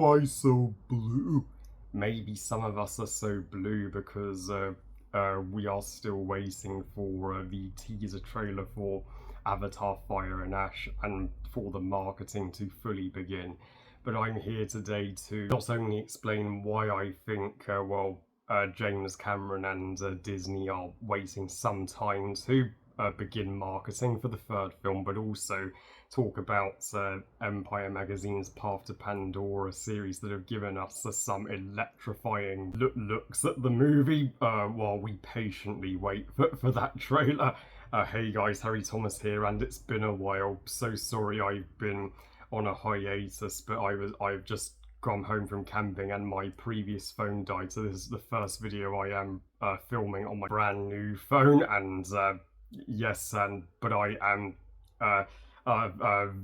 Why so blue? Maybe some of us are so blue because we are still waiting for the teaser trailer for Avatar Fire and Ash and for the marketing to fully begin. But I'm here today to not only explain why I think, James Cameron and Disney are waiting some time to begin marketing for the third film, but also talk about Empire Magazine's Path to Pandora series that have given us some electrifying looks at the movie while we patiently wait for that trailer. Hey guys, Harry Thomas here, and it's been a while. So sorry I've been on a hiatus, but I've just gone home from camping and my previous phone died, so this is the first video I am filming on my brand new phone, and but I am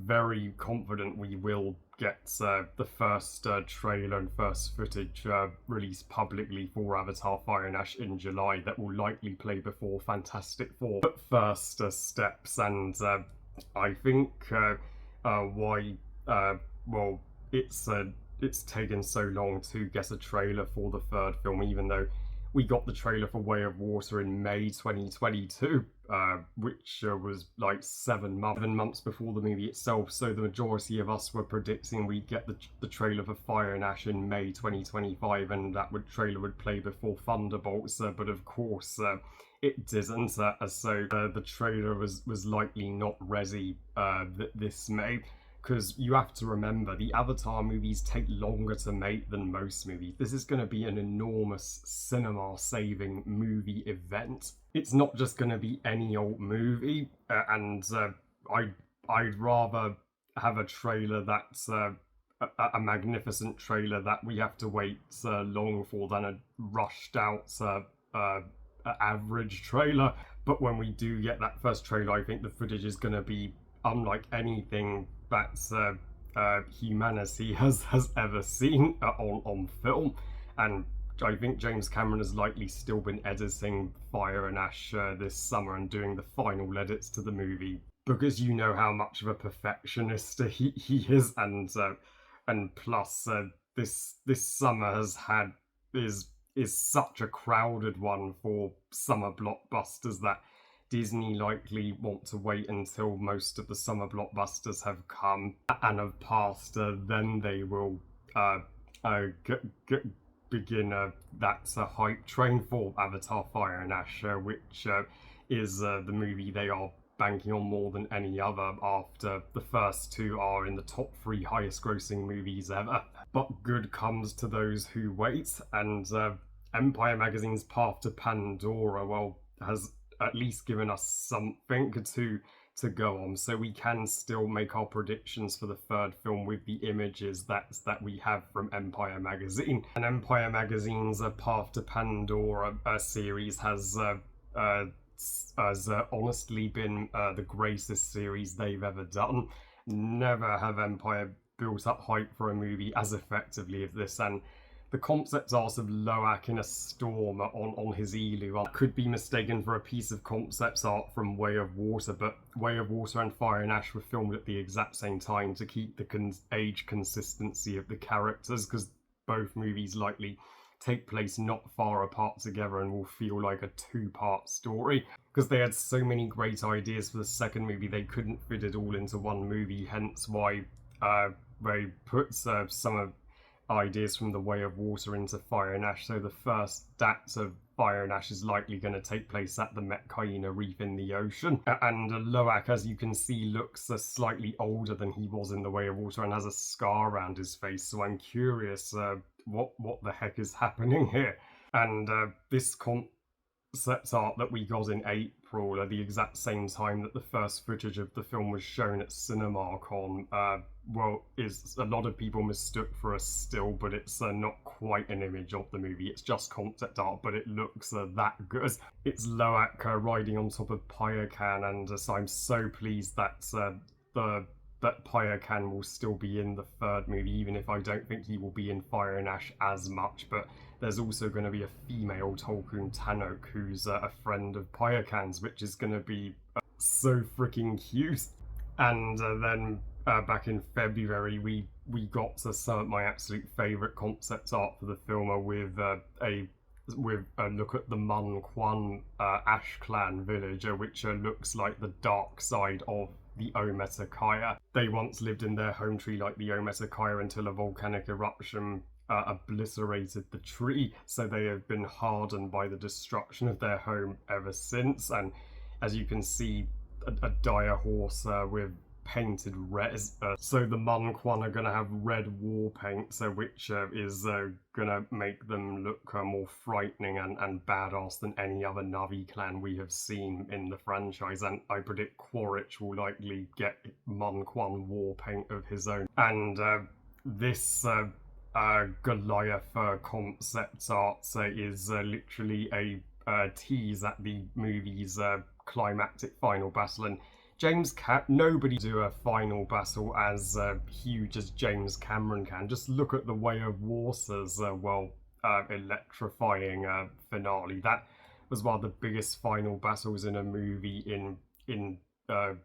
very confident we will get the first trailer and first footage released publicly for Avatar Fire and Ash in July. That will likely play before Fantastic Four. But first steps, and I think it's taken so long to get a trailer for the third film, even though we got the trailer for Way of Water in May 2022, which was like 7 months before the movie itself. So the majority of us were predicting we'd get the trailer for Fire and Ash in May 2025, and that trailer would play before Thunderbolts. But of course, it didn't. So the trailer was likely not ready this May. Because you have to remember, the Avatar movies take longer to make than most movies. This is going to be an enormous cinema-saving movie event. It's not just going to be any old movie, and I'd rather have a trailer that's a magnificent trailer that we have to wait long for than a rushed-out average trailer. But when we do get that first trailer, I think the footage is going to be unlike anything that humanity has ever seen on film. And I think James Cameron has likely still been editing Fire and Ash this summer and doing the final edits to the movie, because you know how much of a perfectionist he is, and plus this summer is such a crowded one for summer blockbusters that Disney likely want to wait until most of the summer blockbusters have come and have passed, then they will begin that hype train for Avatar Fire and Ash, which is the movie they are banking on more than any other, after the first two are in the top 3 highest grossing movies ever. But good comes to those who wait, and Empire Magazine's Path to Pandora, has at least given us something to go on, so we can still make our predictions for the third film with the images that we have from Empire Magazine. And Empire Magazine's Path to Pandora series has honestly been the greatest series they've ever done. Never have Empire built up hype for a movie as effectively as this, and the concept art of Loak in a storm on his Elu could be mistaken for a piece of concept art from Way of Water, but Way of Water and Fire and Ash were filmed at the exact same time to keep the age consistency of the characters, because both movies likely take place not far apart together and will feel like a 2-part story. Because they had so many great ideas for the second movie, they couldn't fit it all into one movie, hence why they put some of ideas from the Way of Water into Fire and Ash. So the first act of Fire and Ash is likely going to take place at the Metcaina Reef in the ocean. And Loak, as you can see, looks slightly older than he was in the Way of Water and has a scar around his face. So I'm curious what the heck is happening here. And this concept art that we got in April at the exact same time that the first footage of the film was shown at CinemaCon, is a lot of people mistook for a still, but it's not quite an image of the movie. It's just concept art, but it looks that good. It's Loak riding on top of Payakan, and so I'm so pleased that that Payakan will still be in the third movie, even if I don't think he will be in Fire and Ash as much. But there's also going to be a female Tolkien Tanok who's a friend of Payakan's, which is going to be so freaking cute. And then back in February, we we got to some of my absolute favourite concept art for the film with a look at the Mun Quan Ash Clan village, which looks like the dark side of the Ometakaya. They once lived in their home tree like the Ometakaya until a volcanic eruption obliterated the tree, so they have been hardened by the destruction of their home ever since. And as you can see, a dire horse with painted red. So the Mun Quan are going to have red war paint, which is going to make them look more frightening and badass than any other Navi clan we have seen in the franchise. And I predict Quaritch will likely get Mun Quan war paint of his own. And this Goliath concept art is literally a tease at the movie's climactic final battle. And nobody do a final battle as huge as James Cameron can. Just look at the Way of Water's electrifying finale. That was one of the biggest final battles in a movie in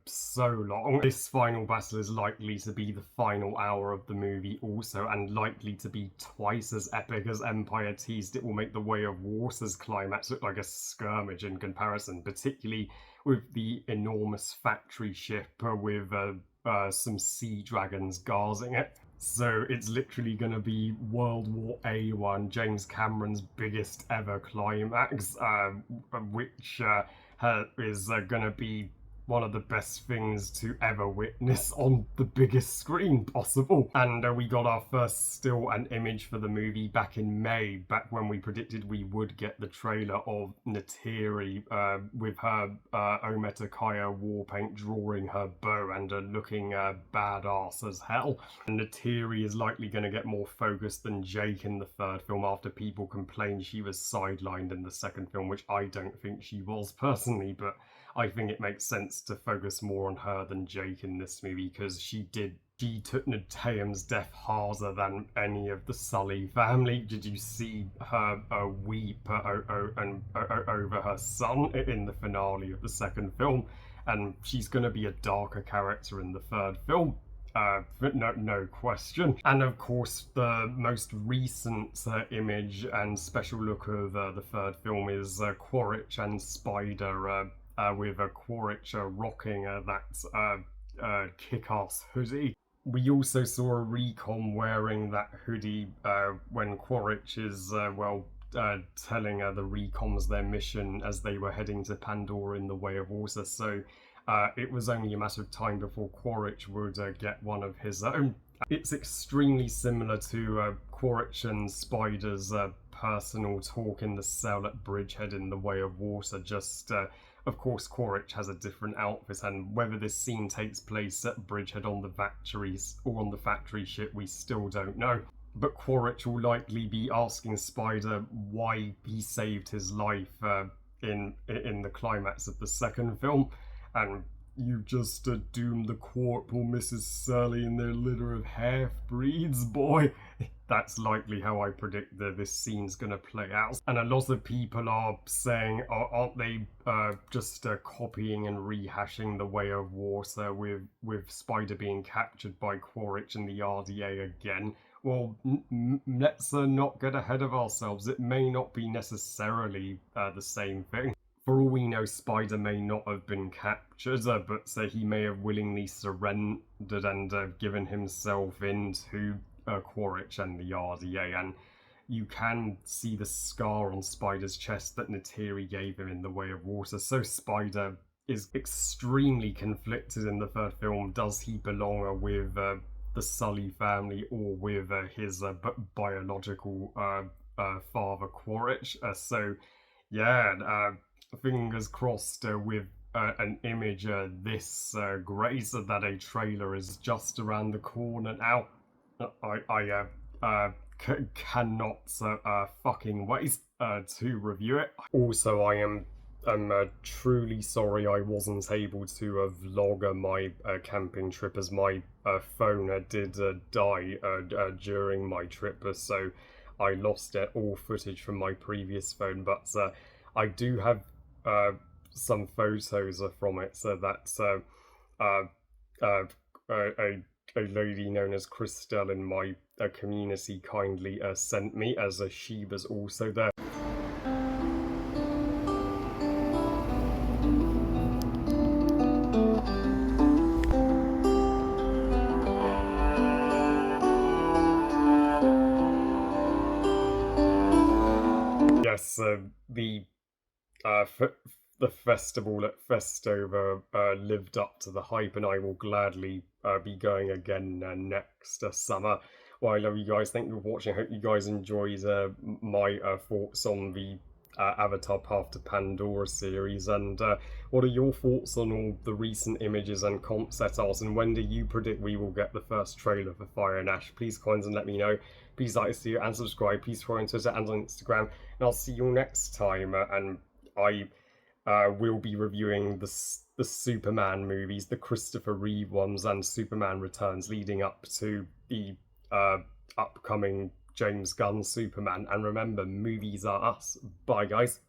so long. This final battle is likely to be the final hour of the movie also, and likely to be twice as epic as Empire teased. It will make the Way of Water's climax look like a skirmish in comparison, particularly with the enormous factory ship with some sea dragons guarding it. So it's literally going to be World War A1, James Cameron's biggest ever climax, which is going to be one of the best things to ever witness on the biggest screen possible. And we got our first still and image for the movie back in May, back when we predicted we would get the trailer of Neytiri with her Ometakaya war paint drawing her bow and looking badass as hell. And Neytiri is likely going to get more focused than Jake in the third film after people complained she was sidelined in the second film, which I don't think she was personally, but I think it makes sense to focus more on her than Jake in this movie, because she took Natayam's death harder than any of the Sully family. Did you see her weep over her son in the finale of the second film? And she's going to be a darker character in the third film. No question. And of course, the most recent image and special look of the third film is Quaritch and Spider with Quaritch rocking that kick-ass hoodie. We also saw a recon wearing that hoodie when Quaritch is, telling the recons their mission as they were heading to Pandora in the Way of Water. So it was only a matter of time before Quaritch would get one of his own. It's extremely similar to Quaritch and Spider's personal talk in the cell at Bridgehead in the Way of Water, just of course, Quaritch has a different outfit, and whether this scene takes place at Bridgehead on the factories or on the factory ship, we still don't know. But Quaritch will likely be asking Spider why he saved his life in the climax of the second film, and you just doomed the Corporal, Mrs. Surly, and their litter of half-breeds, boy. That's likely how I predict that this scene's going to play out. And a lot of people are saying, aren't they just copying and rehashing the Way of Water with Spider being captured by Quaritch and the RDA again? Well, let's not get ahead of ourselves. It may not be necessarily the same thing. For all we know, Spider may not have been captured, but he may have willingly surrendered and given himself into Quaritch and the RDA, and you can see the scar on Spider's chest that Neytiri gave him in the Way of Water. So Spider is extremely conflicted in the third film. Does he belong with the Sully family or with his biological father Quaritch? Fingers crossed with an image this great that a trailer is just around the corner now. I cannot fucking wait to review it. Also, I'm truly sorry I wasn't able to vlog my camping trip, as my phone did die during my trip, so I lost all footage from my previous phone, but I do have some photos from it, so that's a lady known as Christelle in my community kindly sent me, as she was also there. Yes, uh, f- the festival at Festover lived up to the hype, and I will gladly be going again next summer. Well, I love you guys. Thank you for watching. I hope you guys enjoyed my thoughts on the Avatar Path to Pandora series. And what are your thoughts on all the recent images and concept art? And when do you predict we will get the first trailer for Fire and Ash? Please comment and let me know. Please like this video and subscribe. Please follow on Twitter and on Instagram. And I'll see you all next time. And I will be reviewing the Superman movies, the Christopher Reeve ones, and Superman Returns, leading up to the upcoming James Gunn Superman. And remember, movies are us. Bye, guys.